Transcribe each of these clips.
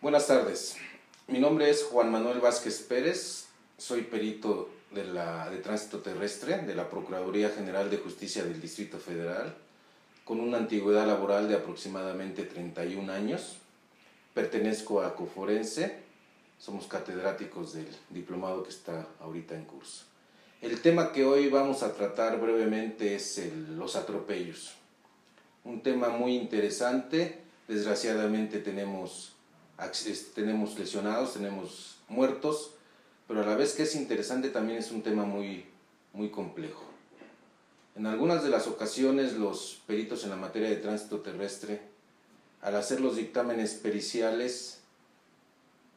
Buenas tardes, mi nombre es Juan Manuel Vázquez Pérez, soy perito de Tránsito Terrestre de la Procuraduría General de Justicia del Distrito Federal, con una antigüedad laboral de aproximadamente 31 años. Pertenezco a Coforense, somos catedráticos del diplomado que está ahorita en curso. El tema que hoy vamos a tratar brevemente es los atropellos. Un tema muy interesante. Desgraciadamente tenemos lesionados, tenemos muertos, pero a la vez que es interesante también es un tema muy complejo. En algunas de las ocasiones los peritos en la materia de tránsito terrestre, al hacer los dictámenes periciales,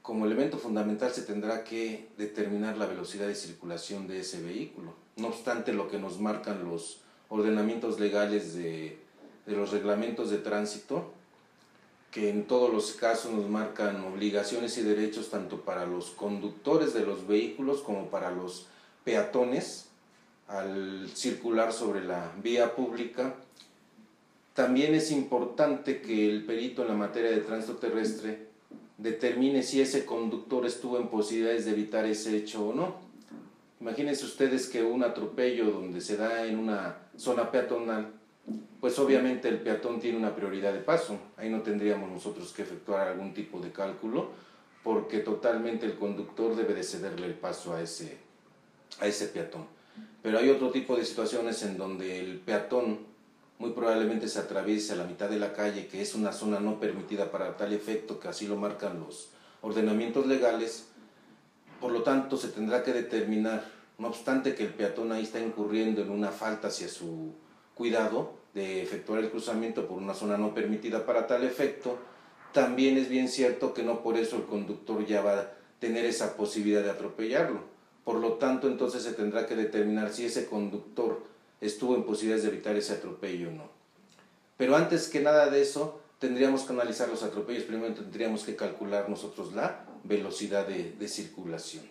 como elemento fundamental se tendrá que determinar la velocidad de circulación de ese vehículo. No obstante lo que nos marcan los ordenamientos legales de los reglamentos de tránsito, que en todos los casos nos marcan obligaciones y derechos tanto para los conductores de los vehículos como para los peatones al circular sobre la vía pública. También es importante que el perito en la materia de tránsito terrestre determine si ese conductor estuvo en posibilidades de evitar ese hecho o no. Imagínense ustedes que un atropello donde se da en una zona peatonal, pues obviamente el peatón tiene una prioridad de paso. Ahí no tendríamos nosotros que efectuar algún tipo de cálculo, porque totalmente el conductor debe de cederle el paso a ese peatón. Pero hay otro tipo de situaciones en donde el peatón muy probablemente se atraviese a la mitad de la calle, que es una zona no permitida para tal efecto, que así lo marcan los ordenamientos legales. Por lo tanto, se tendrá que determinar, no obstante que el peatón ahí está incurriendo en una falta hacia su cuidado de efectuar el cruzamiento por una zona no permitida para tal efecto, también es bien cierto que no por eso el conductor ya va a tener esa posibilidad de atropellarlo. Por lo tanto, entonces se tendrá que determinar si ese conductor estuvo en posibilidades de evitar ese atropello o no. Pero antes que nada de eso, tendríamos que analizar los atropellos. Primero tendríamos que calcular nosotros la velocidad de circulación.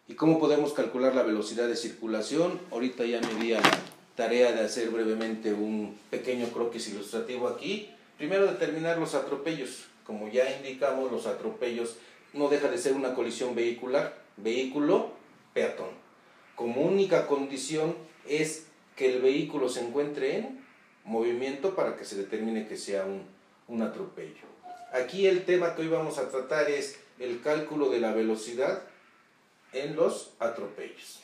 ¿Y cómo podemos calcular la velocidad de circulación? Ahorita ya me di a la tarea de hacer brevemente un pequeño croquis ilustrativo aquí. Primero, determinar los atropellos. Como ya indicamos, los atropellos no deja de ser una colisión vehicular, vehículo-peatón. Como única condición es que el vehículo se encuentre en movimiento para que se determine que sea un atropello. Aquí el tema que hoy vamos a tratar es el cálculo de la velocidad en los atropellos.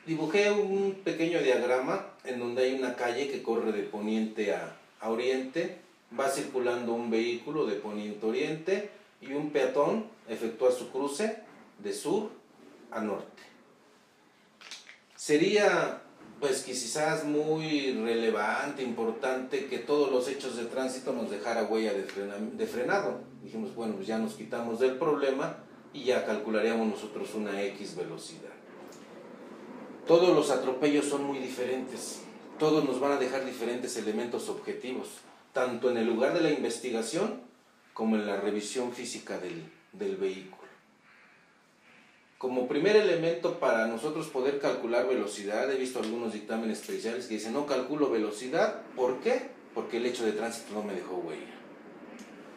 Dibujé un pequeño diagrama en donde hay una calle que corre de poniente a oriente, va circulando un vehículo de poniente a oriente y un peatón efectúa su cruce de sur a norte. Sería pues quizás muy relevante, importante que todos los hechos de tránsito nos dejara huella de frenado. Dijimos, bueno, pues ya nos quitamos del problema y ya calcularíamos nosotros una X velocidad. Todos los atropellos son muy diferentes, todos nos van a dejar diferentes elementos objetivos, tanto en el lugar de la investigación como en la revisión física del vehículo. Como primer elemento para nosotros poder calcular velocidad, he visto algunos dictámenes periciales que dicen no calculo velocidad, ¿por qué? Porque el hecho de tránsito no me dejó huella.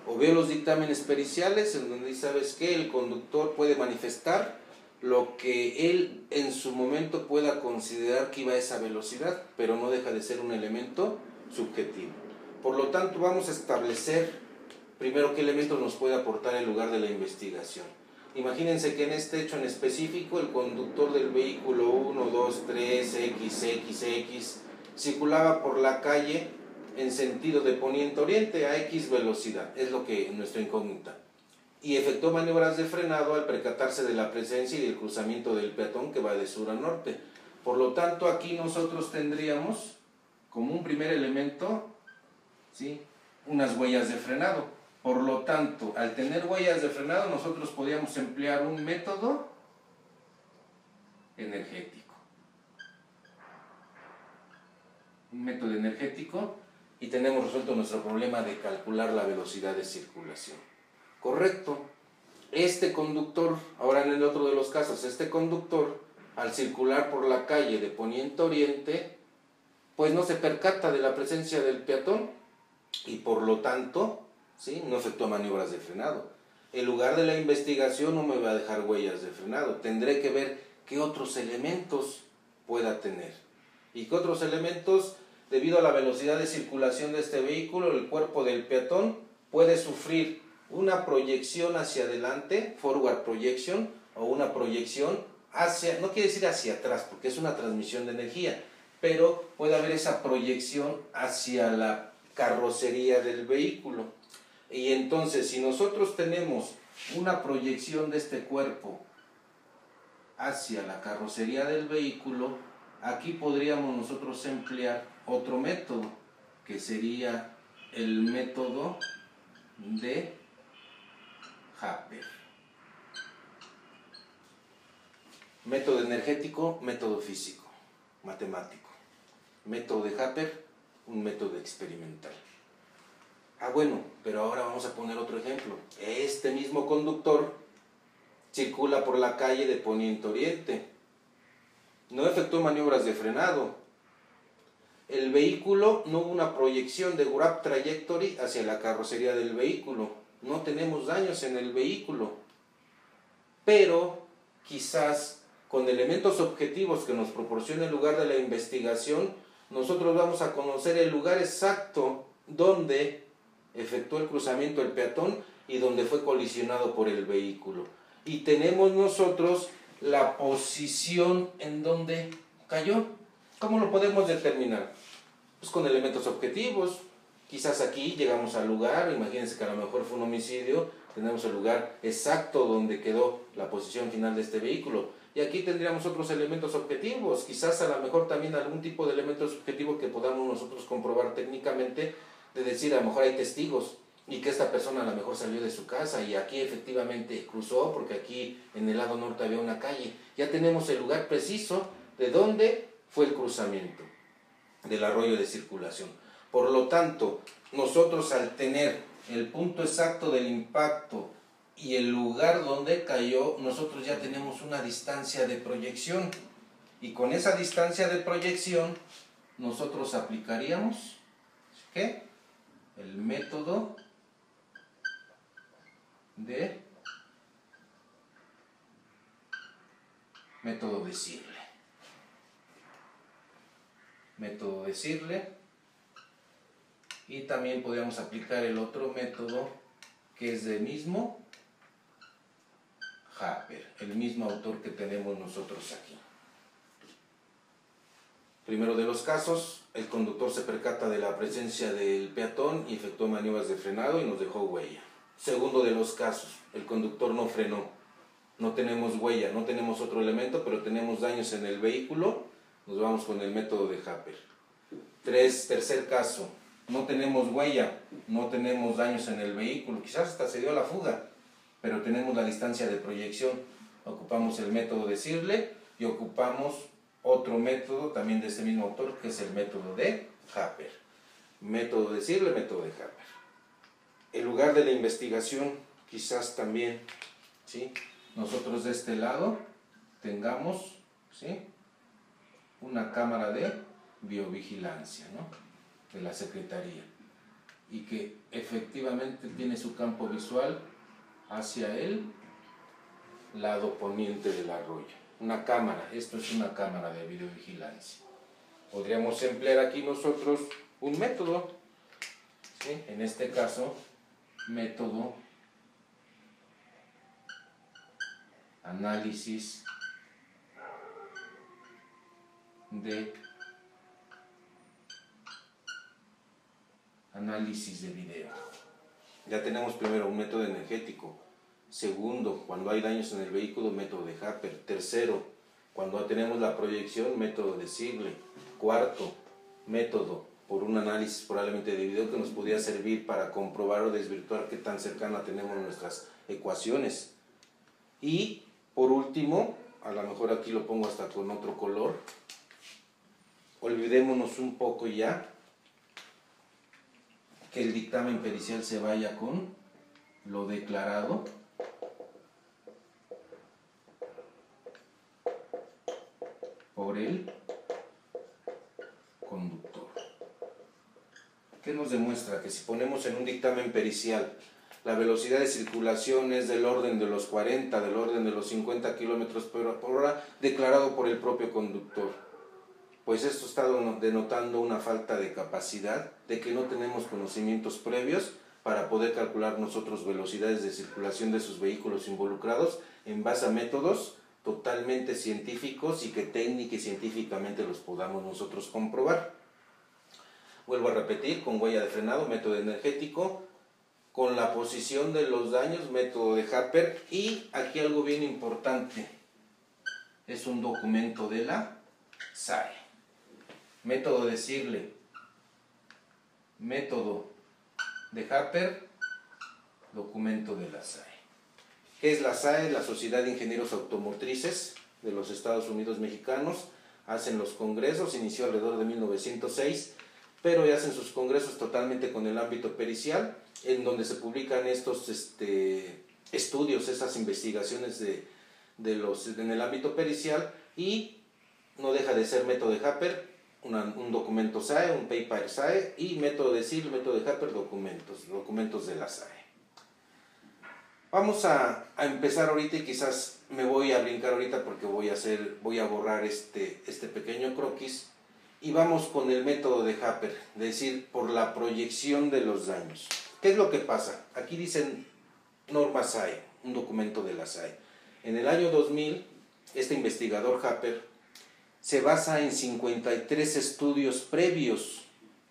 O veo los dictámenes periciales en donde sabes que el conductor puede manifestar lo que él en su momento pueda considerar que iba a esa velocidad, pero no deja de ser un elemento subjetivo. Por lo tanto, vamos a establecer primero qué elementos nos puede aportar el lugar de la investigación. Imagínense que en este hecho en específico el conductor del vehículo 1, 2, 3, XX circulaba por la calle en sentido de poniente a oriente a X velocidad, es lo que nuestra incógnita. Y efectuó maniobras de frenado al percatarse de la presencia y del cruzamiento del peatón que va de sur a norte. Por lo tanto, aquí nosotros tendríamos como un primer elemento, ¿sí?, unas huellas de frenado. Por lo tanto, al tener huellas de frenado, nosotros podíamos emplear un método energético. Y tenemos resuelto nuestro problema de calcular la velocidad de circulación. Correcto. Este conductor, ahora en el otro de los casos, este conductor, al circular por la calle de poniente a oriente, pues no se percata de la presencia del peatón y por lo tanto ¿sí? No efectúa maniobras de frenado. El lugar de la investigación no me va a dejar huellas de frenado. Tendré que ver qué otros elementos pueda tener. Y qué otros elementos, debido a la velocidad de circulación de este vehículo, el cuerpo del peatón puede sufrir una proyección hacia adelante, forward projection, o una proyección hacia, no quiere decir hacia atrás, porque es una transmisión de energía, pero puede haber esa proyección hacia la carrocería del vehículo. Y entonces, si nosotros tenemos una proyección de este cuerpo hacia la carrocería del vehículo, aquí podríamos nosotros emplear otro método, que sería el método de Happer. Método energético, método físico, matemático. Método de Happer, un método experimental. Bueno, pero ahora vamos a poner otro ejemplo. Este mismo conductor circula por la calle de poniente a oriente. No efectuó maniobras de frenado. El vehículo no hubo una proyección de grab trajectory hacia la carrocería del vehículo. No tenemos daños en el vehículo. Pero quizás con elementos objetivos que nos proporcione el lugar de la investigación, nosotros vamos a conocer el lugar exacto donde efectuó el cruzamiento el peatón y donde fue colisionado por el vehículo. Y tenemos nosotros la posición en donde cayó. ¿Cómo lo podemos determinar? Pues con elementos objetivos. Quizás aquí llegamos al lugar, imagínense que a lo mejor fue un homicidio, tenemos el lugar exacto donde quedó la posición final de este vehículo. Y aquí tendríamos otros elementos objetivos, quizás a lo mejor también algún tipo de elementos objetivos que podamos nosotros comprobar técnicamente, de decir a lo mejor hay testigos y que esta persona a lo mejor salió de su casa y aquí efectivamente cruzó porque aquí en el lado norte había una calle. Ya tenemos el lugar preciso de dónde fue el cruzamiento del arroyo de circulación. Por lo tanto, nosotros al tener el punto exacto del impacto y el lugar donde cayó, nosotros ya tenemos una distancia de proyección. Y con esa distancia de proyección, nosotros aplicaríamos, ¿qué? El método de Sigle. Método de Sigle. Y también podríamos aplicar el otro método que es del mismo Happer, el mismo autor que tenemos nosotros aquí. Primero de los casos, el conductor se percata de la presencia del peatón y efectuó maniobras de frenado y nos dejó huella. Segundo de los casos, el conductor no frenó, no tenemos huella, no tenemos otro elemento, pero tenemos daños en el vehículo, nos vamos con el método de Happer. Tercer caso, no tenemos huella, no tenemos daños en el vehículo, quizás hasta se dio la fuga, pero tenemos la distancia de proyección. Ocupamos el método de Sigle y ocupamos otro método también de este mismo autor, que es el método de Happer. Método de Sigle, método de Happer. El lugar de la investigación, quizás también, ¿sí? Nosotros de este lado tengamos, ¿sí?, una cámara de biovigilancia, ¿no?, de la Secretaría, y que efectivamente tiene su campo visual hacia el lado poniente del arroyo. Una cámara, esto es una cámara de videovigilancia. Podríamos emplear aquí nosotros un método, ¿sí?, en este caso, método análisis de video. Ya tenemos primero un método energético. Segundo, cuando hay daños en el vehículo, método de Happer. Tercero, cuando tenemos la proyección, método de Sigle. Cuarto, método por un análisis probablemente de video que nos podría servir para comprobar o desvirtuar qué tan cercana tenemos nuestras ecuaciones. Y por último, a lo mejor aquí lo pongo hasta con otro color, olvidémonos un poco ya que el dictamen pericial se vaya con lo declarado por el conductor. ¿Qué nos demuestra? Que si ponemos en un dictamen pericial la velocidad de circulación es del orden de los 40, del orden de los 50 kilómetros por hora, declarado por el propio conductor. Pues esto está denotando una falta de capacidad, de que no tenemos conocimientos previos para poder calcular nosotros velocidades de circulación de sus vehículos involucrados en base a métodos totalmente científicos y que técnica y científicamente los podamos nosotros comprobar. Vuelvo a repetir, con huella de frenado, método energético, con la posición de los daños, método de Happer, y aquí algo bien importante, es un documento de la SAE. Método de Sigle, método de Happer, documento de la SAE. ¿Qué es la SAE? La Sociedad de Ingenieros Automotrices de los Estados Unidos Mexicanos. Hacen los congresos, inició alrededor de 1906, pero ya hacen sus congresos totalmente con el ámbito pericial, en donde se publican estos estudios, esas investigaciones en el ámbito pericial, y no deja de ser método de Happer, un documento SAE, un paper SAE, y método de Sigle, método de Happer, documentos de la SAE. Vamos a empezar ahorita, y quizás me voy a brincar ahorita porque voy a borrar este pequeño croquis, y vamos con el método de Happer, es decir, por la proyección de los daños. ¿Qué es lo que pasa? Aquí dicen norma SAE, un documento de la SAE. En el año 2000, este investigador Happer se basa en 53 estudios previos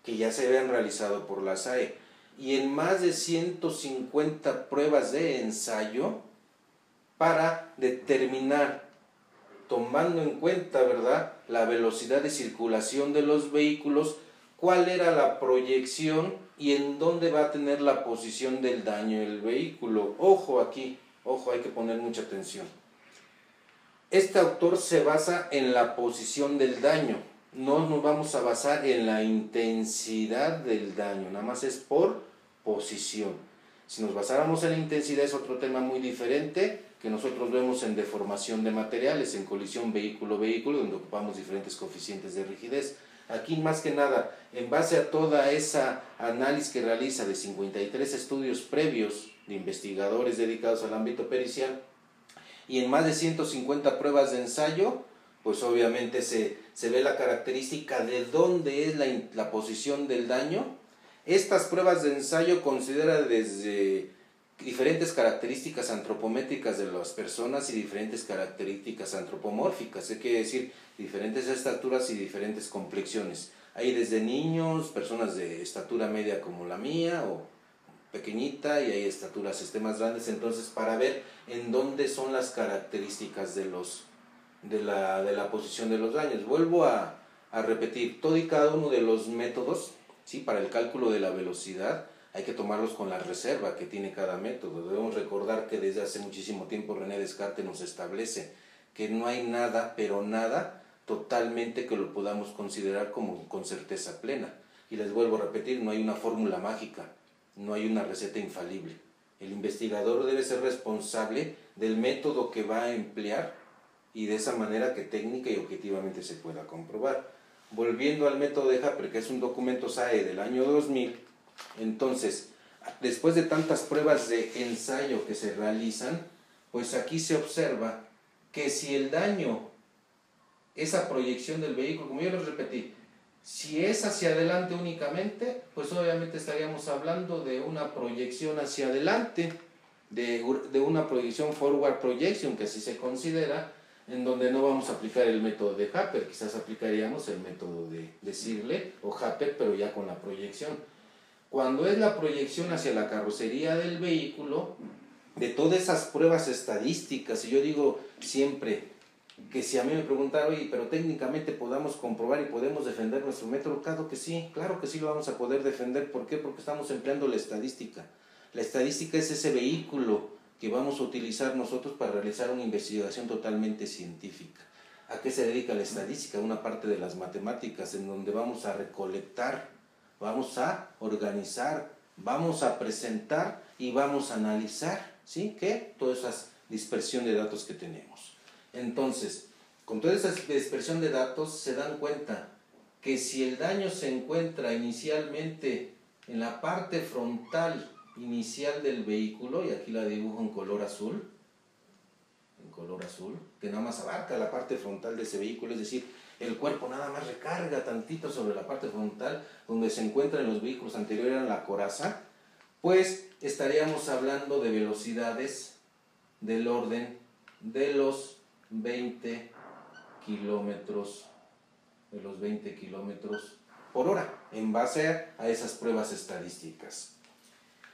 que ya se habían realizado por la SAE y en más de 150 pruebas de ensayo para determinar, tomando en cuenta, ¿verdad?, la velocidad de circulación de los vehículos, cuál era la proyección y en dónde va a tener la posición del daño el vehículo. Ojo aquí, ojo, hay que poner mucha atención. Este autor se basa en la posición del daño, no nos vamos a basar en la intensidad del daño, nada más es por posición. Si nos basáramos en la intensidad es otro tema muy diferente que nosotros vemos en deformación de materiales, en colisión vehículo-vehículo, donde ocupamos diferentes coeficientes de rigidez. Aquí más que nada, en base a toda esa análisis que realiza de 53 estudios previos de investigadores dedicados al ámbito pericial y en más de 150 pruebas de ensayo, pues obviamente se ve la característica de dónde es la posición del daño. Estas pruebas de ensayo consideran desde diferentes características antropométricas de las personas y diferentes características antropomórficas, ¿qué quiere decir? Diferentes estaturas y diferentes complexiones. Hay desde niños, personas de estatura media como la mía o pequeñita, y hay estaturas más grandes, entonces para ver en dónde son las características de la posición de los daños. Vuelvo a repetir, todo y cada uno de los métodos, ¿sí?, para el cálculo de la velocidad, hay que tomarlos con la reserva que tiene cada método. Debemos recordar que desde hace muchísimo tiempo René Descartes nos establece que no hay nada, pero nada, totalmente que lo podamos considerar como con certeza plena. Y les vuelvo a repetir, no hay una fórmula mágica, no hay una receta infalible. El investigador debe ser responsable del método que va a emplear y de esa manera que técnica y objetivamente se pueda comprobar. Volviendo al método de Happer, que es un documento SAE del año 2000, entonces, después de tantas pruebas de ensayo que se realizan, pues aquí se observa que si el daño, esa proyección del vehículo, como yo les repetí, si es hacia adelante únicamente, pues obviamente estaríamos hablando de una proyección hacia adelante, de una proyección forward projection, que así se considera, en donde no vamos a aplicar el método de Happer, quizás aplicaríamos el método de Sigle o Happer, pero ya con la proyección. Cuando es la proyección hacia la carrocería del vehículo, de todas esas pruebas estadísticas, y yo digo siempre que si a mí me preguntaran, oye, pero técnicamente podamos comprobar y podemos defender nuestro método, claro que sí lo vamos a poder defender. ¿Por qué? Porque estamos empleando la estadística. La estadística es ese vehículo que vamos a utilizar nosotros para realizar una investigación totalmente científica. ¿A qué se dedica la estadística? Una parte de las matemáticas, en donde vamos a recolectar, vamos a organizar, vamos a presentar y vamos a analizar, ¿sí?, ¿qué? Toda esa dispersión de datos que tenemos. Entonces, con toda esa dispersión de datos se dan cuenta que si el daño se encuentra inicialmente en la parte frontal inicial del vehículo, y aquí la dibujo en color azul, que nada más abarca la parte frontal de ese vehículo, es decir, el cuerpo nada más recarga tantito sobre la parte frontal, donde se encuentran los vehículos anteriores a la coraza, pues estaríamos hablando de velocidades del orden de los 20 kilómetros por hora, en base a esas pruebas estadísticas.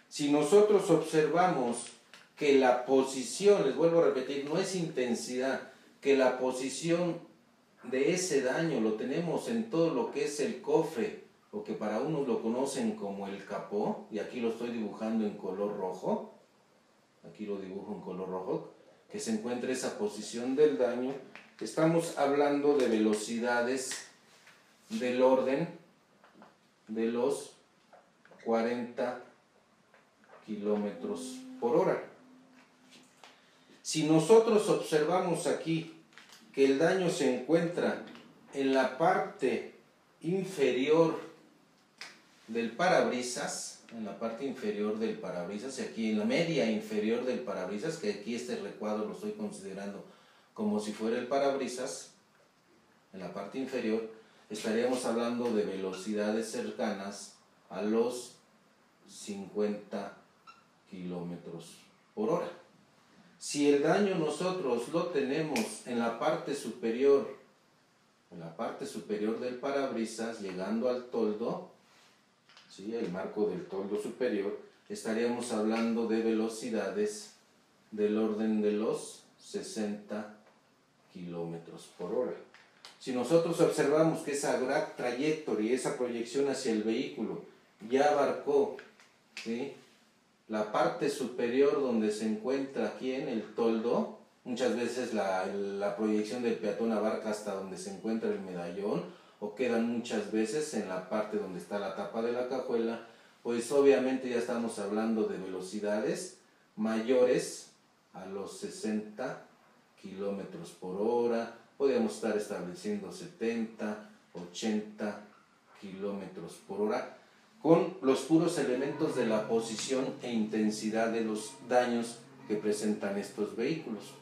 Si nosotros observamos que la posición, les vuelvo a repetir, no es intensidad, que la posición de ese daño lo tenemos en todo lo que es el cofre, o que para unos lo conocen como el capó, y aquí lo estoy dibujando en color rojo, que se encuentra esa posición del daño, estamos hablando de velocidades del orden de los 40 kilómetros por hora. Si nosotros observamos aquí que el daño se encuentra en la parte inferior del parabrisas, y aquí en la media inferior del parabrisas, que aquí este recuadro lo estoy considerando como si fuera el parabrisas, en la parte inferior, estaríamos hablando de velocidades cercanas a los 50 kilómetros por hora. Si el daño nosotros lo tenemos en la parte superior del parabrisas, llegando al toldo, ¿sí?, el marco del toldo superior, estaríamos hablando de velocidades del orden de los 60 kilómetros por hora. Si nosotros observamos que esa drag trajectory, esa proyección hacia el vehículo, ya abarcó, ¿sí?, la parte superior donde se encuentra aquí en el toldo, muchas veces la proyección del peatón abarca hasta donde se encuentra el medallón, o quedan muchas veces en la parte donde está la tapa de la cajuela, pues obviamente ya estamos hablando de velocidades mayores a los 60 kilómetros por hora, podríamos estar estableciendo 70, 80 kilómetros por hora, con los puros elementos de la posición e intensidad de los daños que presentan estos vehículos.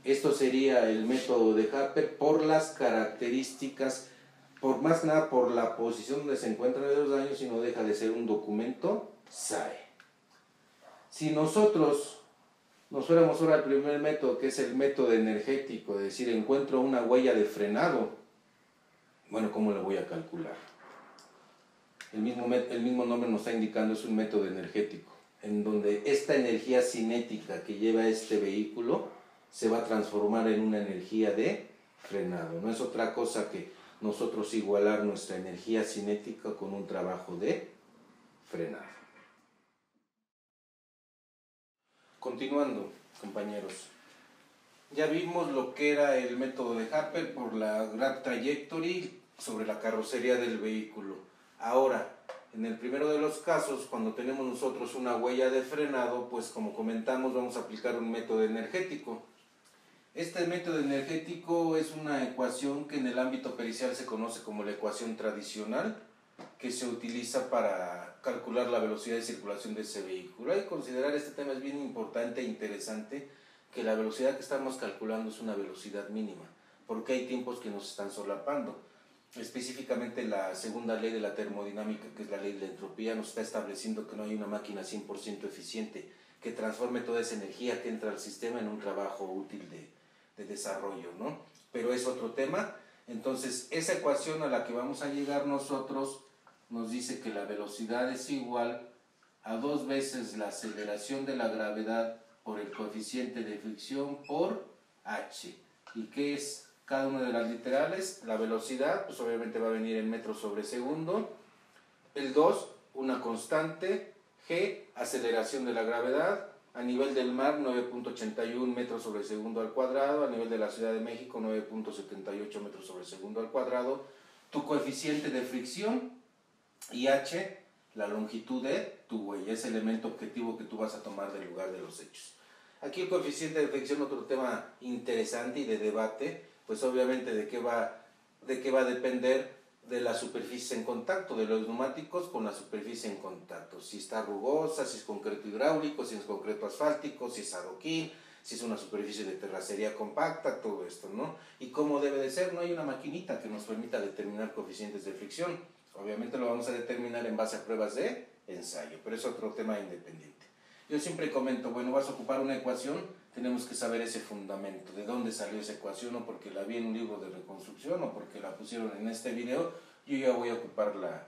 Esto sería el método de Harper por las características, por más que nada por la posición donde se encuentran los daños, y no deja de ser un documento SAE. Si nosotros nos fuéramos ahora al primer método, que es el método energético, es decir, encuentro una huella de frenado, bueno, ¿cómo lo voy a calcular? El mismo nombre nos está indicando, es un método energético, en donde esta energía cinética que lleva este vehículo se va a transformar en una energía de frenado. No es otra cosa que nosotros igualar nuestra energía cinética con un trabajo de frenado. Continuando, compañeros, ya vimos lo que era el método de Harper por la drag trajectory sobre la carrocería del vehículo. Ahora, en el primero de los casos, cuando tenemos nosotros una huella de frenado, pues como comentamos, vamos a aplicar un método energético. Este método energético es una ecuación que en el ámbito pericial se conoce como la ecuación tradicional, que se utiliza para calcular la velocidad de circulación de ese vehículo. Hay que considerar, este tema es bien importante e interesante, que la velocidad que estamos calculando es una velocidad mínima, porque hay tiempos que nos están solapando. Específicamente la segunda ley de la termodinámica, que es la ley de la entropía, nos está estableciendo que no hay una máquina 100% eficiente que transforme toda esa energía que entra al sistema en un trabajo útil de desarrollo, ¿no? Pero es otro tema. Entonces, esa ecuación a la que vamos a llegar nosotros nos dice que la velocidad es igual a 2 veces la aceleración de la gravedad por el coeficiente de fricción por h. ¿Y qué es cada una de las literales? La velocidad, pues obviamente va a venir en metros sobre segundo. El 2, una constante. G, aceleración de la gravedad. A nivel del mar, 9.81 metros sobre segundo al cuadrado. A nivel de la Ciudad de México, 9.78 metros sobre segundo al cuadrado. Tu coeficiente de fricción. Y h, la longitud de tu huella, ese elemento objetivo que tú vas a tomar del lugar de los hechos. Aquí el coeficiente de fricción, otro tema interesante y de debate, pues obviamente de qué va a depender de las superficies en contacto, de los neumáticos con la superficie en contacto. Si está rugosa, si es concreto hidráulico, si es concreto asfáltico, si es adoquín, si es una superficie de terracería compacta, todo esto, ¿no? Y cómo debe de ser, no hay una maquinita que nos permita determinar coeficientes de fricción. Obviamente lo vamos a determinar en base a pruebas de ensayo, pero es otro tema independiente. Yo siempre comento, bueno, vas a ocupar una ecuación, tenemos que saber ese fundamento, de dónde salió esa ecuación, o porque la vi en un libro de reconstrucción, o porque la pusieron en este video. Yo ya voy a ocupar la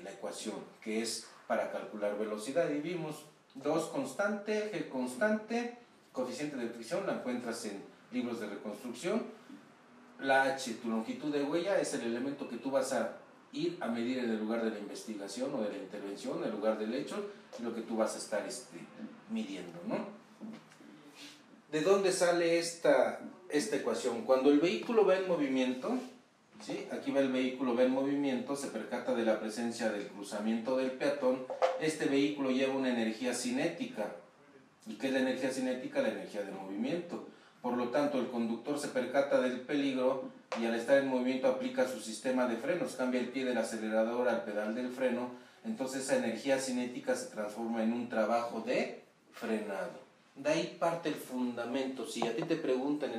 ecuación, que es para calcular velocidad, y vimos 2 constante, G constante, coeficiente de fricción, la encuentras en libros de reconstrucción. La H, tu longitud de huella, es el elemento que tú vas a ir a medir en el lugar de la investigación o de la intervención, en el lugar del hecho, y lo que tú vas a estar midiendo, ¿no? ¿De dónde sale esta ecuación? Cuando el vehículo va en movimiento, ¿sí? Aquí va el vehículo, va en movimiento, se percata de la presencia del cruzamiento del peatón. Este vehículo lleva una energía cinética. ¿Y qué es la energía cinética? La energía de movimiento. Por lo tanto, el conductor se percata del peligro y al estar en movimiento aplica su sistema de frenos, cambia el pie del acelerador al pedal del freno. Entonces esa energía cinética se transforma en un trabajo de frenado. De ahí parte el fundamento. Si a ti te preguntan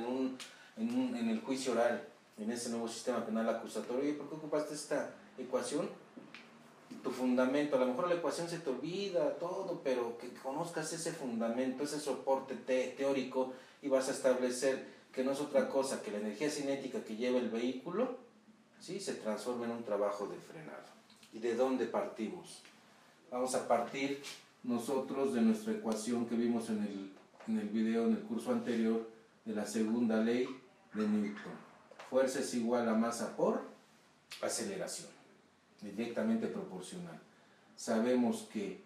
en el juicio oral, en ese nuevo sistema penal acusatorio, ¿por qué ocupaste esta ecuación? Tu fundamento, a lo mejor la ecuación se te olvida todo, pero que conozcas ese fundamento, ese soporte teórico, y vas a establecer que no es otra cosa que la energía cinética que lleva el vehículo, ¿sí? Se transforma en un trabajo de frenado. ¿Y de dónde partimos? Vamos a partir nosotros de nuestra ecuación que vimos en el video, en el curso anterior, de la segunda ley de Newton. Fuerza es igual a masa por aceleración, directamente proporcional. Sabemos que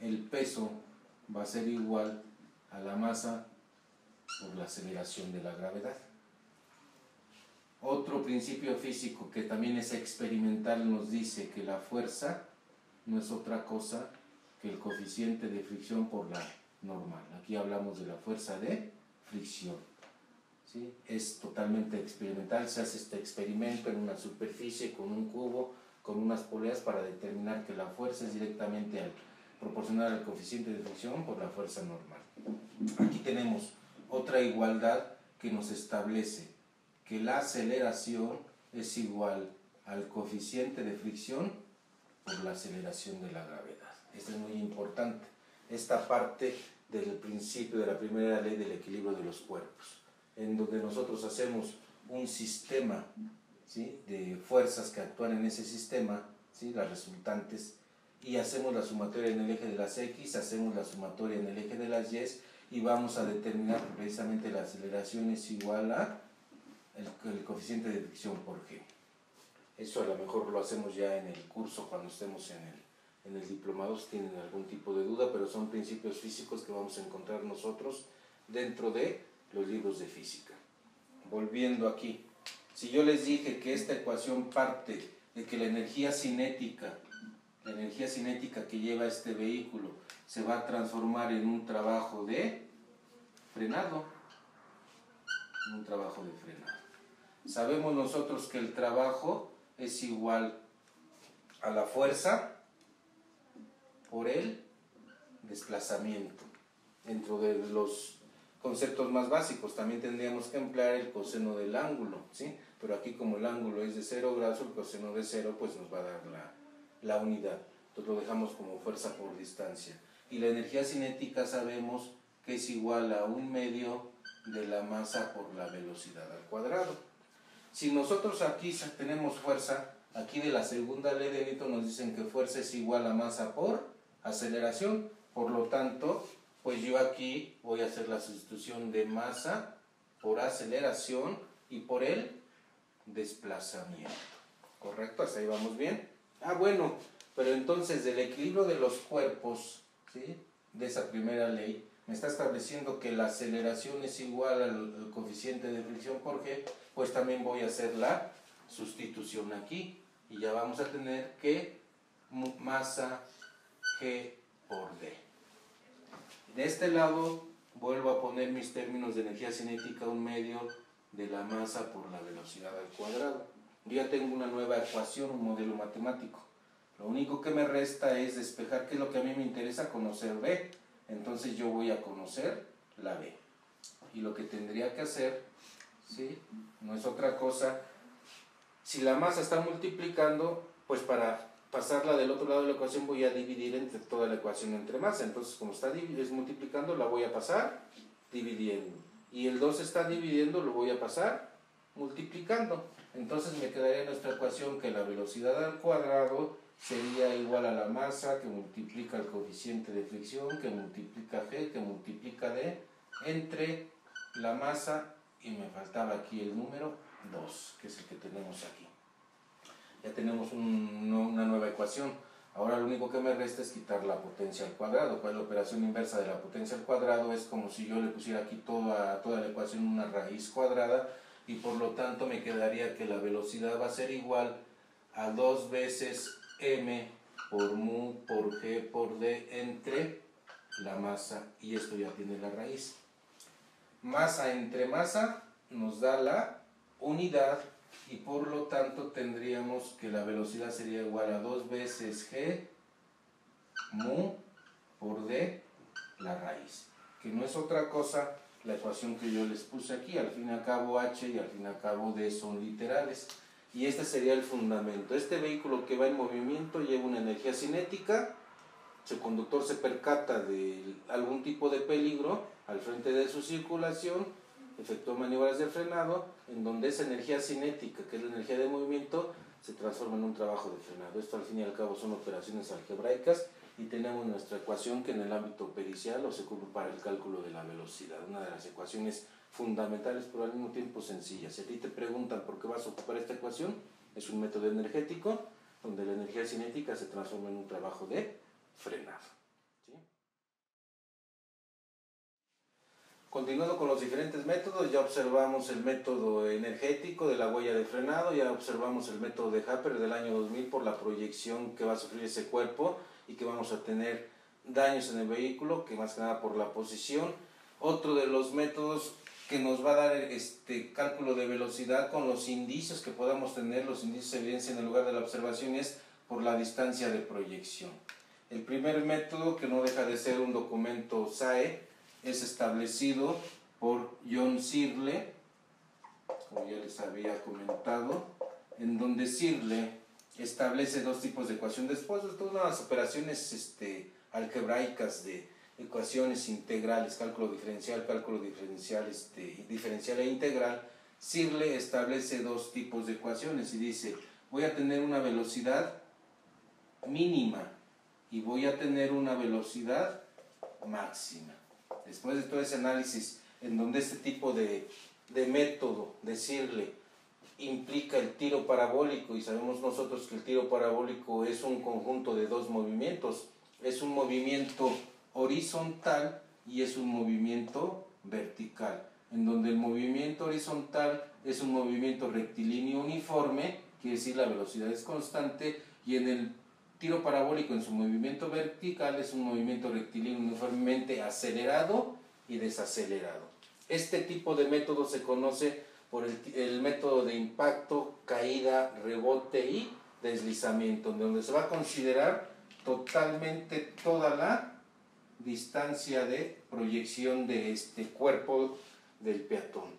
el peso va a ser igual a la masa por la aceleración de la gravedad. Otro principio físico que también es experimental nos dice que la fuerza no es otra cosa que el coeficiente de fricción por la normal. Aquí hablamos de la fuerza de fricción, ¿sí? Es totalmente experimental, se hace este experimento en una superficie con un cubo, con unas poleas, para determinar que la fuerza es directamente proporcional al coeficiente de fricción por la fuerza normal. Aquí tenemos otra igualdad que nos establece que la aceleración es igual al coeficiente de fricción por la aceleración de la gravedad. Esto es muy importante, esta parte del principio de la primera ley del equilibrio de los cuerpos, en donde nosotros hacemos un sistema, ¿sí?, de fuerzas que actúan en ese sistema, ¿sí?, las resultantes, y hacemos la sumatoria en el eje de las X, hacemos la sumatoria en el eje de las Y, y vamos a determinar que precisamente la aceleración es igual a el coeficiente de fricción por G. Eso a lo mejor lo hacemos ya en el curso cuando estemos en el diplomado, si tienen algún tipo de duda, pero son principios físicos que vamos a encontrar nosotros dentro de los libros de física. Volviendo aquí, si yo les dije que esta ecuación parte de que la energía cinética que lleva este vehículo se va a transformar en un trabajo de frenado, sabemos nosotros que el trabajo es igual a la fuerza por el desplazamiento. Dentro de los conceptos más básicos también tendríamos que emplear el coseno del ángulo, ¿sí? Pero aquí, como el ángulo es de 0 grados, el coseno de 0 pues nos va a dar la unidad. Entonces lo dejamos como fuerza por distancia. Y la energía cinética sabemos que es igual a 1/2 de la masa por la velocidad al cuadrado. Si nosotros aquí tenemos fuerza, aquí de la segunda ley de Newton nos dicen que fuerza es igual a masa por aceleración. Por lo tanto, pues yo aquí voy a hacer la sustitución de masa por aceleración y por el desplazamiento. ¿Correcto? ¿Hasta ahí vamos bien? Bueno, pero entonces del equilibrio de los cuerpos, ¿sí?, de esa primera ley, me está estableciendo que la aceleración es igual al coeficiente de fricción por G, pues también voy a hacer la sustitución aquí. Y ya vamos a tener que masa G por D. De este lado vuelvo a poner mis términos de energía cinética 1/2 de la masa por la velocidad al cuadrado. Yo ya tengo una nueva ecuación, un modelo matemático. Lo único que me resta es despejar qué es lo que a mí me interesa, conocer B. Entonces yo voy a conocer la B. Y lo que tendría que hacer, ¿sí?, no es otra cosa. Si la masa está multiplicando, pues para pasarla del otro lado de la ecuación voy a dividir entre toda la ecuación entre masa. Entonces, como está multiplicando, la voy a pasar dividiendo. Y el 2 está dividiendo, lo voy a pasar multiplicando. Entonces me quedaría nuestra ecuación que la velocidad al cuadrado sería igual a la masa que multiplica el coeficiente de fricción, que multiplica G, que multiplica D, entre la masa, y me faltaba aquí el número 2, que es el que tenemos aquí. Ya tenemos una nueva ecuación. Ahora lo único que me resta es quitar la potencia al cuadrado. ¿Cuál es la operación inversa de la potencia al cuadrado? Es como si yo le pusiera aquí toda la ecuación una raíz cuadrada, y por lo tanto me quedaría que la velocidad va a ser igual a 2 veces m por mu por g por d entre la masa, y esto ya tiene la raíz. Masa entre masa nos da la unidad, y por lo tanto tendríamos que la velocidad sería igual a 2 veces g mu por d la raíz, que no es otra cosa la ecuación que yo les puse aquí. Al fin y al cabo h y al fin y al cabo d son literales, y este sería el fundamento. Este vehículo que va en movimiento lleva una energía cinética. Si el conductor se percata de algún tipo de peligro al frente de su circulación, efectúa maniobras de frenado, en donde esa energía cinética, que es la energía de movimiento, se transforma en un trabajo de frenado. Esto al fin y al cabo son operaciones algebraicas, y tenemos nuestra ecuación que en el ámbito pericial se ocupa para el cálculo de la velocidad, una de las ecuaciones fundamentales pero al mismo tiempo sencillas. Si a ti te preguntan por qué vas a ocupar esta ecuación, es un método energético donde la energía cinética se transforma en un trabajo de frenado. ¿Sí? Continuando con los diferentes métodos, ya observamos el método energético de la huella de frenado, ya observamos el método de Happer del año 2000 por la proyección que va a sufrir ese cuerpo y que vamos a tener daños en el vehículo, que más que nada por la posición. Otro de los métodos que nos va a dar cálculo de velocidad con los indicios que podamos tener, los indicios de evidencia en el lugar de la observación, es por la distancia de proyección. El primer método, que no deja de ser un documento SAE, es establecido por John Searle, como ya les había comentado, en donde Searle establece dos tipos de ecuación después de todas las operaciones algebraicas de ecuaciones integrales, cálculo diferencial diferencial e integral. Searle establece dos tipos de ecuaciones y dice: voy a tener una velocidad mínima y voy a tener una velocidad máxima. Después de todo ese análisis, en donde este tipo de método de Searle implica el tiro parabólico, y sabemos nosotros que el tiro parabólico es un conjunto de dos movimientos, es un movimiento horizontal y es un movimiento vertical, en donde el movimiento horizontal es un movimiento rectilíneo uniforme, quiere decir la velocidad es constante, y en el tiro parabólico, en su movimiento vertical, es un movimiento rectilíneo uniformemente acelerado y desacelerado. Este tipo de método se conoce por el método de impacto, caída, rebote y deslizamiento, donde se va a considerar totalmente toda la distancia de proyección de este cuerpo del peatón.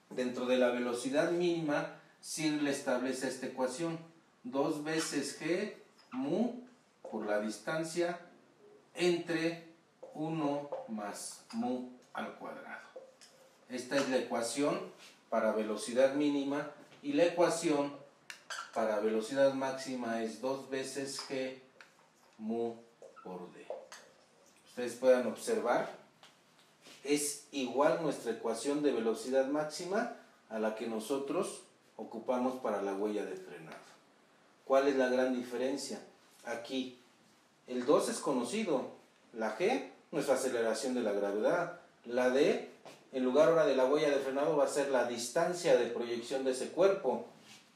Dentro de la velocidad mínima, Searle establece esta ecuación: 2 veces g mu por la distancia entre 1 más mu al cuadrado. Esta es la ecuación para velocidad mínima, y la ecuación para velocidad máxima es 2 veces g mu por d. Ustedes puedan observar, es igual nuestra ecuación de velocidad máxima a la que nosotros ocupamos para la huella de frenado. ¿Cuál es la gran diferencia? Aquí el 2 es conocido, la g, nuestra aceleración de la gravedad, la d, en lugar ahora de la huella de frenado, va a ser la distancia de proyección de ese cuerpo,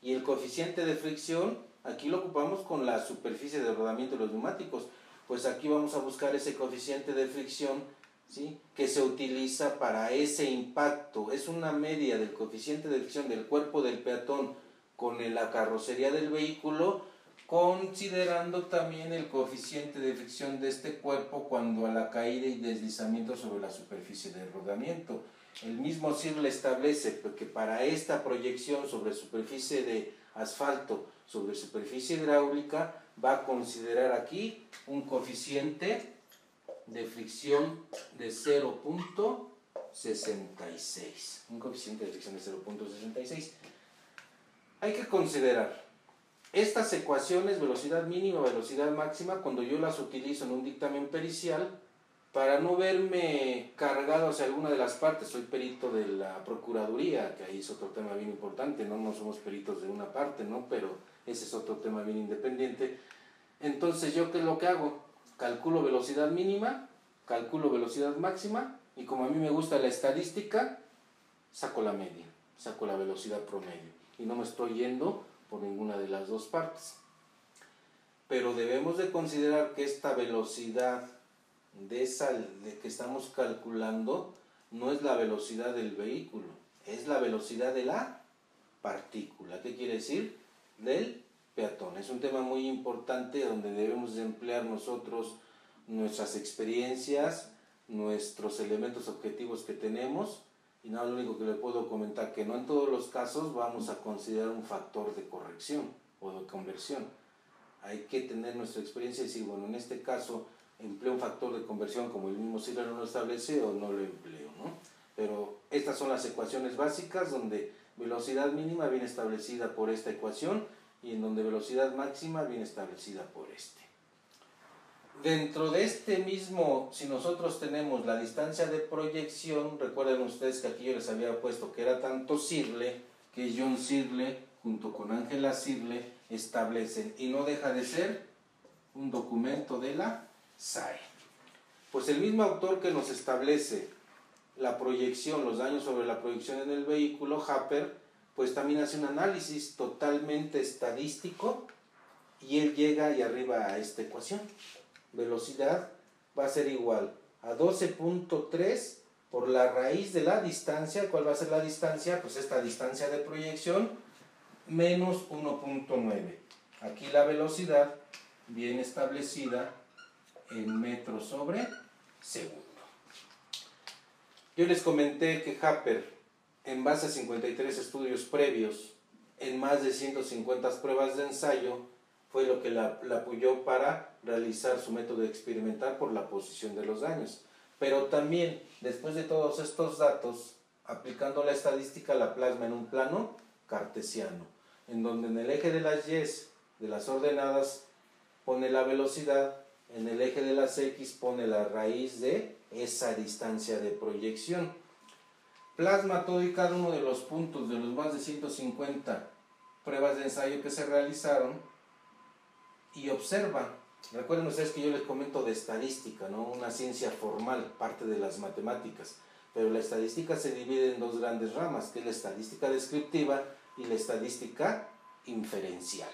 y el coeficiente de fricción aquí lo ocupamos con la superficie de rodamiento de los neumáticos. Pues aquí vamos a buscar ese coeficiente de fricción, ¿sí?, que se utiliza para ese impacto. Es una media del coeficiente de fricción del cuerpo del peatón con la carrocería del vehículo, considerando también el coeficiente de fricción de este cuerpo cuando a la caída y deslizamiento sobre la superficie de rodamiento. El mismo CIR le establece que para esta proyección sobre superficie de asfalto, sobre superficie hidráulica, va a considerar aquí un coeficiente de fricción de 0.66. Un coeficiente de fricción de 0.66. Hay que considerar estas ecuaciones, velocidad mínima, velocidad máxima, cuando yo las utilizo en un dictamen pericial, para no verme cargado hacia alguna de las partes. Soy perito de la Procuraduría, que ahí es otro tema bien importante, no somos peritos de una parte, ¿no? Pero ese es otro tema bien independiente. Entonces, ¿yo qué es lo que hago? Calculo velocidad mínima, calculo velocidad máxima, y como a mí me gusta la estadística, saco la media, saco la velocidad promedio, y no me estoy yendo por ninguna de las dos partes. Pero debemos de considerar que esta velocidad de que estamos calculando no es la velocidad del vehículo, es la velocidad de la partícula. ¿Qué quiere decir? Del peatón. Es un tema muy importante donde debemos de emplear nosotros nuestras experiencias, nuestros elementos objetivos que tenemos, y nada, lo único que le puedo comentar que no en todos los casos vamos a considerar un factor de corrección o de conversión. Hay que tener nuestra experiencia y decir, bueno, en este caso empleo un factor de conversión como el mismo CIR no lo establece o no lo empleo, ¿no? Pero estas son las ecuaciones básicas donde velocidad mínima viene establecida por esta ecuación y en donde velocidad máxima viene establecida por este. Dentro de este mismo, si nosotros tenemos la distancia de proyección, recuerden ustedes que aquí yo les había puesto que era tanto Sirle, que John Sirle junto con Ángela Sirle establecen, y no deja de ser un documento de la SAE. Pues el mismo autor que nos establece la proyección, los daños sobre la proyección en el vehículo, Happer, pues también hace un análisis totalmente estadístico y él llega y arriba a esta ecuación. Velocidad va a ser igual a 12.3 por la raíz de la distancia. ¿Cuál va a ser la distancia? Pues esta distancia de proyección menos 1.9. Aquí la velocidad viene establecida en metros sobre segundo. Yo les comenté que Happer, en base a 53 estudios previos, en más de 150 pruebas de ensayo, fue lo que la apoyó para realizar su método experimental por la posición de los daños. Pero también, después de todos estos datos, aplicando la estadística, la plasma en un plano cartesiano, en donde en el eje de las Y, de las ordenadas, pone la velocidad, en el eje de las X pone la raíz de esa distancia de proyección. Plasma todo y cada uno de los puntos de los más de 150 pruebas de ensayo que se realizaron y observa. Recuerden ustedes que yo les comento de estadística, ¿no? Una ciencia formal, parte de las matemáticas, pero la estadística se divide en dos grandes ramas, que es la estadística descriptiva y la estadística inferencial.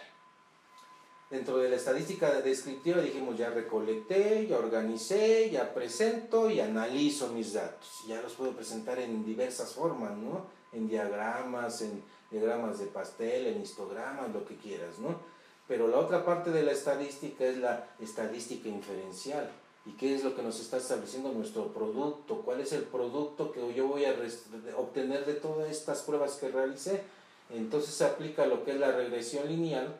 Dentro de la estadística descriptiva dijimos, ya recolecté, ya organicé, ya presento y analizo mis datos. Ya los puedo presentar en diversas formas, ¿no? En diagramas de pastel, en histogramas, lo que quieras, ¿no? Pero la otra parte de la estadística es la estadística inferencial. ¿Y qué es lo que nos está estableciendo nuestro producto? ¿Cuál es el producto que yo voy a obtener de todas estas pruebas que realicé? Entonces se aplica lo que es la regresión lineal,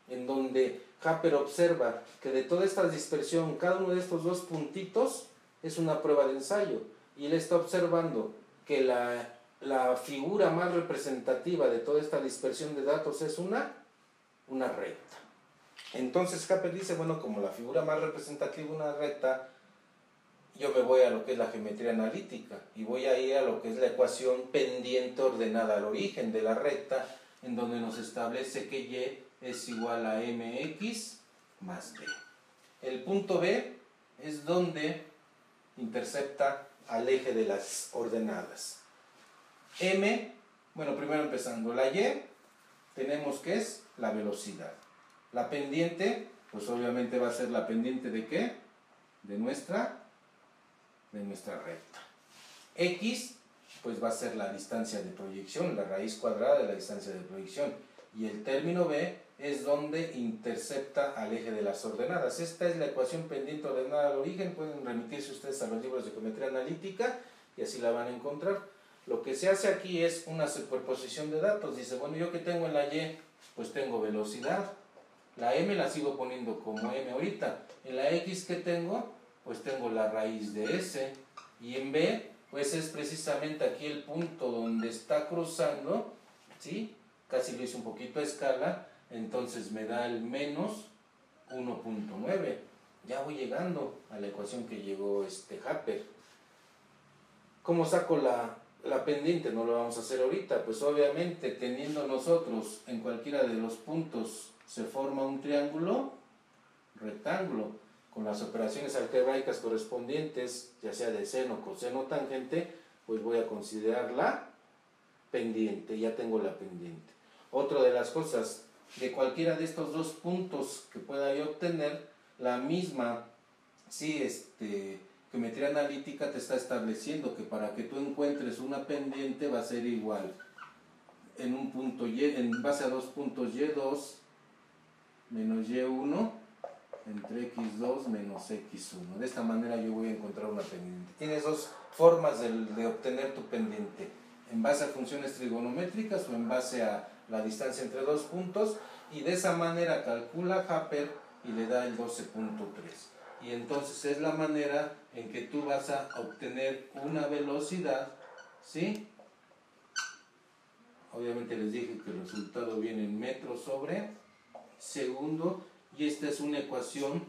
en donde Happer observa que de toda esta dispersión, cada uno de estos dos puntitos es una prueba de ensayo. Y él está observando que la figura más representativa de toda esta dispersión de datos es una recta. Entonces Happer dice, bueno, como la figura más representativa es una recta, yo me voy a lo que es la geometría analítica y voy a ir a lo que es la ecuación pendiente ordenada al origen de la recta, en donde nos establece que Y es igual a mx más b. El punto B es donde intercepta al eje de las ordenadas. M, bueno, primero empezando, la Y tenemos que es la velocidad. La pendiente, pues obviamente va a ser la pendiente ¿de qué? De nuestra recta. X, pues va a ser la distancia de proyección, la raíz cuadrada de la distancia de proyección. y el término B es donde intercepta al eje de las ordenadas. Esta es la ecuación pendiente ordenada al origen. Pueden remitirse ustedes a los libros de geometría analítica y así la van a encontrar. Lo que se hace aquí es una superposición de datos. Dice, bueno, yo que tengo en la Y, pues tengo velocidad. La M la sigo poniendo como M ahorita. En la X que tengo, pues tengo la raíz de S. Y en B, pues es precisamente aquí el punto donde está cruzando, ¿sí? Casi lo hice un poquito a escala, entonces me da el menos 1.9. Ya voy llegando a la ecuación que llegó Happer. ¿Cómo saco la pendiente? No lo vamos a hacer ahorita. Pues obviamente teniendo nosotros en cualquiera de los puntos se forma un triángulo rectángulo con las operaciones algebraicas correspondientes, ya sea de seno, coseno, tangente, pues voy a considerar la pendiente. Ya tengo la pendiente. Otra de las cosas, de cualquiera de estos dos puntos que pueda yo obtener, la misma, sí, geometría analítica te está estableciendo que para que tú encuentres una pendiente va a ser igual en un punto Y, en base a dos puntos Y2 menos Y1 entre X2 menos X1. De esta manera yo voy a encontrar una pendiente. Tienes dos formas de obtener tu pendiente, en base a funciones trigonométricas o en base a la distancia entre dos puntos, y de esa manera calcula Happer y le da el 12.3. Y entonces es la manera en que tú vas a obtener una velocidad, ¿sí? Obviamente les dije que el resultado viene en metros sobre segundo, y esta es una ecuación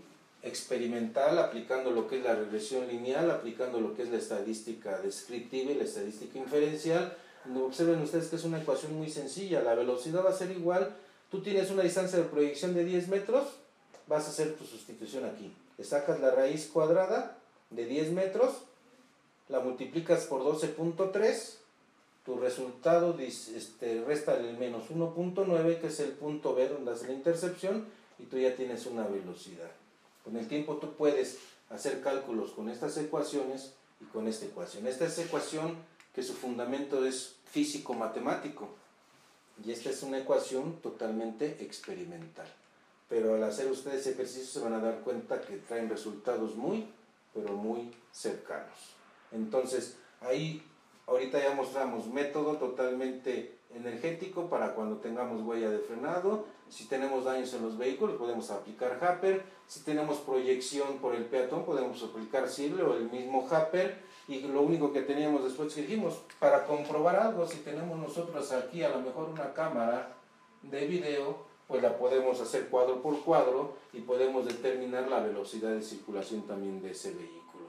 experimental aplicando lo que es la regresión lineal, aplicando lo que es la estadística descriptiva y la estadística inferencial. Observen ustedes que es una ecuación muy sencilla. La velocidad va a ser igual. Tú tienes una distancia de proyección de 10 metros, vas a hacer tu sustitución aquí. Le sacas la raíz cuadrada de 10 metros, la multiplicas por 12.3, tu resultado resta el menos 1.9, que es el punto B donde hace la intercepción, y tú ya tienes una velocidad. Con el tiempo tú puedes hacer cálculos con estas ecuaciones y con esta ecuación. Esta es ecuación que su fundamento es físico-matemático, y esta es una ecuación totalmente experimental. Pero al hacer ustedes ejercicios se van a dar cuenta que traen resultados muy, pero muy cercanos. Entonces, ahí ahorita ya mostramos método totalmente energético para cuando tengamos huella de frenado. Si tenemos daños en los vehículos podemos aplicar Happer. Si tenemos proyección por el peatón podemos aplicar Sible o el mismo Happer. Y lo único que teníamos después que dijimos, para comprobar algo, si tenemos nosotros aquí a lo mejor una cámara de video, pues la podemos hacer cuadro por cuadro y podemos determinar la velocidad de circulación también de ese vehículo.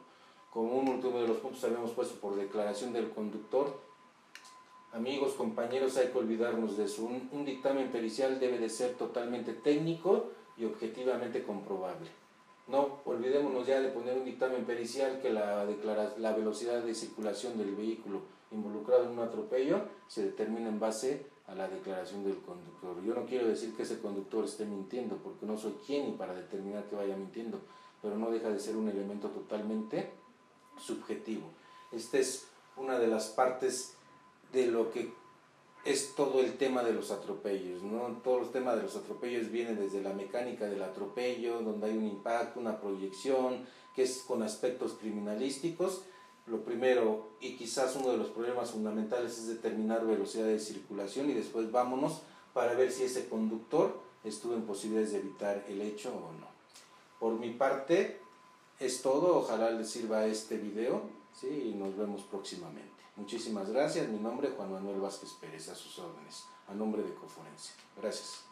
Como un último de los puntos habíamos puesto por declaración del conductor, amigos, compañeros, hay que olvidarnos de eso. Un dictamen pericial debe de ser totalmente técnico y objetivamente comprobable. No olvidémonos ya de poner un dictamen pericial que la velocidad de circulación del vehículo involucrado en un atropello se determina en base a la declaración del conductor. Yo no quiero decir que ese conductor esté mintiendo, porque no soy quien ni para determinar que vaya mintiendo, pero no deja de ser un elemento totalmente subjetivo. Esta es una de las partes de lo que es todo el tema de los atropellos, ¿no? Todo el tema de los atropellos viene desde la mecánica del atropello, donde hay un impacto, una proyección, que es con aspectos criminalísticos. Lo primero, y quizás uno de los problemas fundamentales, es determinar velocidad de circulación, y después vámonos para ver si ese conductor estuvo en posibilidades de evitar el hecho o no. Por mi parte es todo, ojalá les sirva este video, ¿sí? Y nos vemos próximamente. Muchísimas gracias, mi nombre es Juan Manuel Vázquez Pérez, a sus órdenes, a nombre de Coforense. Gracias.